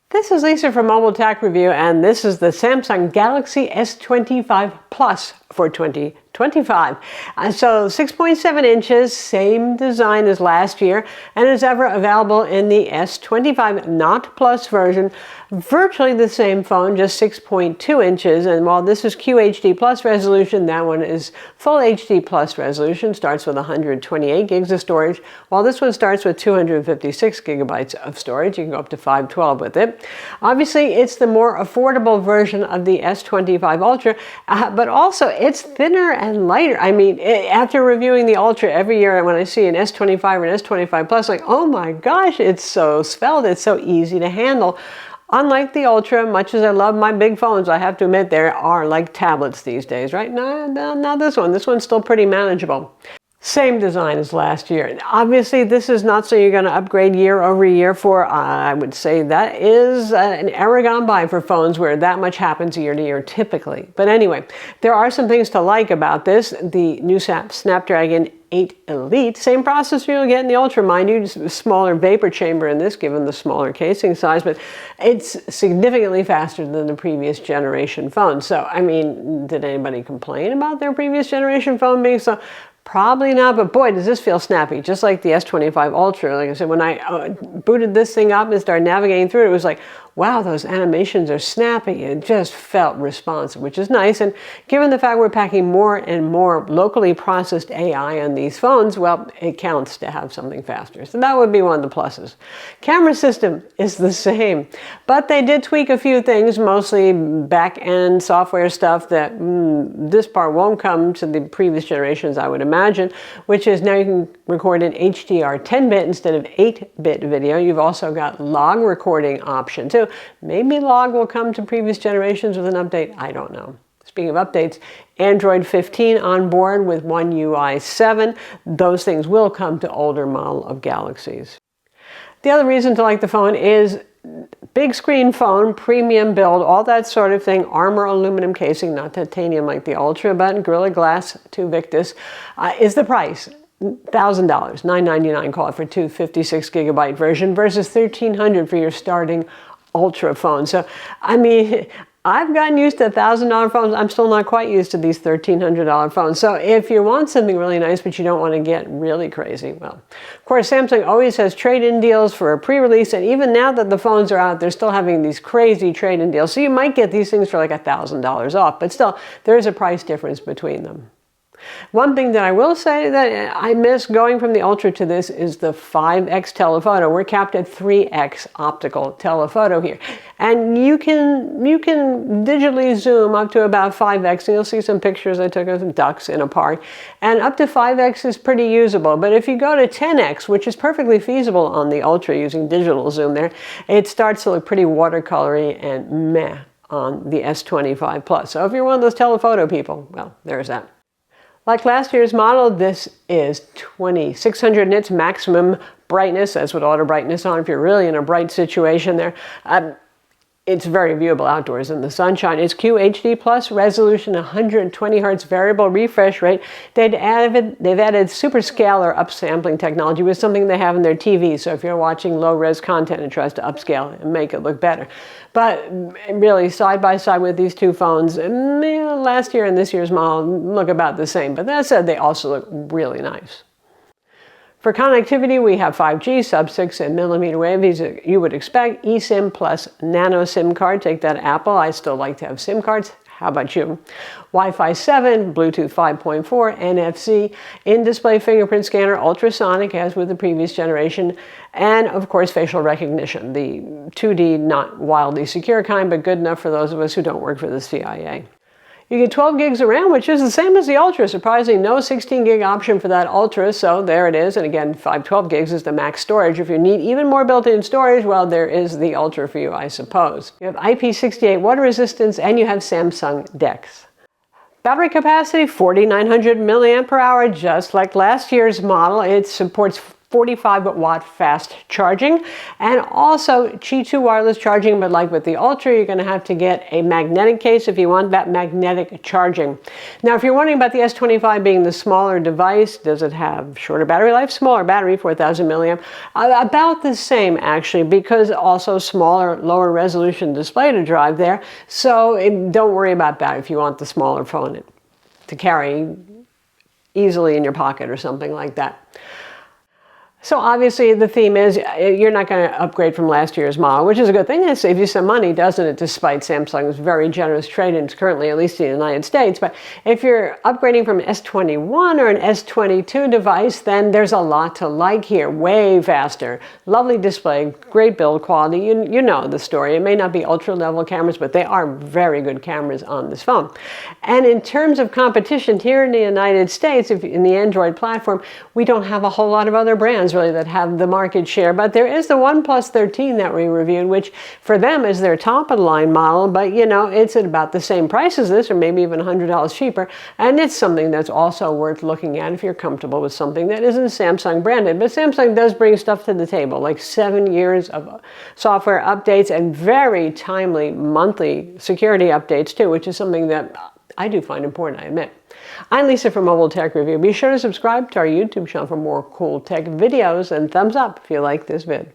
This is Lisa from MobileTechReview, and this is the Samsung Galaxy S25 Plus for 2025. So 6.7 inches, same design as last year, and as ever available in the S25 Not Plus version. Virtually the same phone, just 6.2 inches, and while this is QHD Plus resolution, that one is full HD Plus resolution, starts with 128 gigs of storage, while this one starts with 256 gigabytes of storage. You can go up to 512 with it. Obviously, it's the more affordable version of the S25 Ultra, but also it's thinner and lighter. I mean, after reviewing the Ultra every year, when I see an S25 or an S25 Plus, like, oh my gosh, it's so svelte, it's so easy to handle. Unlike the Ultra, much as I love my big phones, I have to admit they are like tablets these days, right? No, not this one. This one's still pretty manageable. Same design as last year. Obviously, this is not so you're going to upgrade year over year for, I would say that is an era gone by for phones where that much happens year to year typically. But anyway, there are some things to like about this. The new Snapdragon 8 Elite, same processor you'll get in the Ultra, mind you, just a smaller vapor chamber in this given the smaller casing size, but it's significantly faster than the previous generation phone. So, I mean, did anybody complain about their previous generation phone being so? Probably not, but boy, does this feel snappy, just like the S25 Ultra. Like I said, when I booted this thing up and started navigating through it, it was like, wow, those animations are snappy. It just felt responsive, which is nice. And given the fact we're packing more and more locally processed AI on these phones, well, it counts to have something faster. So that would be one of the pluses. Camera system is the same, but they did tweak a few things, mostly back-end software stuff that this part won't come to the previous generations, I would imagine, which is now you can record in HDR 10-bit instead of 8-bit video. You've also got log recording option too. Maybe log will come to previous generations with an update. I don't know. Speaking of updates, Android 15 on board with One UI 7. Those things will come to older model of Galaxies. The other reason to like the phone is big screen phone, premium build, all that sort of thing. Armor aluminum casing, not titanium like the Ultra, but Gorilla Glass 2 Victus is the price. $1,000, $999 call it for 256 gigabyte version versus $1,300 for your starting Ultra phone. So, I mean, I've gotten used to $1,000 phones. I'm still not quite used to these $1,300 phones. So if you want something really nice, but you don't want to get really crazy, well, of course, Samsung always has trade-in deals for a pre-release. And even now that the phones are out, they're still having these crazy trade-in deals. So you might get these things for like $1,000 off, but still, there is a price difference between them. One thing that I will say that I miss going from the Ultra to this is the 5x telephoto. We're capped at 3x optical telephoto here. And you can digitally zoom up to about 5x, and you'll see some pictures I took of some ducks in a park. And up to 5x is pretty usable. But if you go to 10x, which is perfectly feasible on the Ultra using digital zoom there, it starts to look pretty watercolory and meh on the S25 Plus. So if you're one of those telephoto people, well, there's that. Like last year's model, this is 2600 nits maximum brightness. That's with auto brightness on if you're really in a bright situation there. It's very viewable outdoors in the sunshine. It's QHD Plus resolution, 120 hertz variable refresh rate. They've added super scalar upsampling technology with something they have in their TV. So if you're watching low-res content, it tries to upscale and make it look better. But really, side by side with these two phones, last year and this year's model look about the same. But that said, they also look really nice. For connectivity, we have 5G, sub-6 and millimeter wave, as you would expect, eSIM plus nano SIM card. Take that, Apple. I still like to have SIM cards. How about you? Wi-Fi 7, Bluetooth 5.4, NFC, in-display fingerprint scanner, ultrasonic as with the previous generation, and of course facial recognition, the 2D, not wildly secure kind, but good enough for those of us who don't work for the CIA. You get 12 gigs of RAM, which is the same as the Ultra. Surprisingly, no 16 gig option for that Ultra, so there it is. And again, 512 gigs is the max storage. If you need even more built-in storage, well, there is the Ultra for you, I suppose. You have IP68 water resistance, and you have Samsung DeX. Battery capacity, 4,900 milliamp per hour, just like last year's model. It supports 45-watt fast charging, and also Qi 2 wireless charging, but like with the Ultra, you're going to have to get a magnetic case if you want that magnetic charging. Now, if you're wondering about the S25 being the smaller device, does it have shorter battery life? Smaller battery, 4,000 milliamp. About the same, actually, because also smaller, lower resolution display to drive there. So don't worry about that if you want the smaller phone to carry easily in your pocket or something like that. So obviously the theme is you're not going to upgrade from last year's model, which is a good thing. It saves you some money, doesn't it, despite Samsung's very generous trade-ins currently, at least in the United States. But if you're upgrading from an S21 or an S22 device, then there's a lot to like here. Way faster, lovely display, great build quality. You know the story. It may not be ultra-level cameras, but they are very good cameras on this phone. And in terms of competition here in the United States, in the Android platform, we don't have a whole lot of other brands really that have the market share, but there is the OnePlus 13 that we reviewed, which for them is their top of the line model, but you know, it's at about the same price as this, or maybe even $100 cheaper, and it's something that's also worth looking at if you're comfortable with something that isn't Samsung branded. But Samsung does bring stuff to the table, like 7 years of software updates and very timely monthly security updates too, which is something that I do find important, I admit. I'm Lisa from Mobile Tech Review. Be sure to subscribe to our YouTube channel for more cool tech videos, and thumbs up if you like this vid.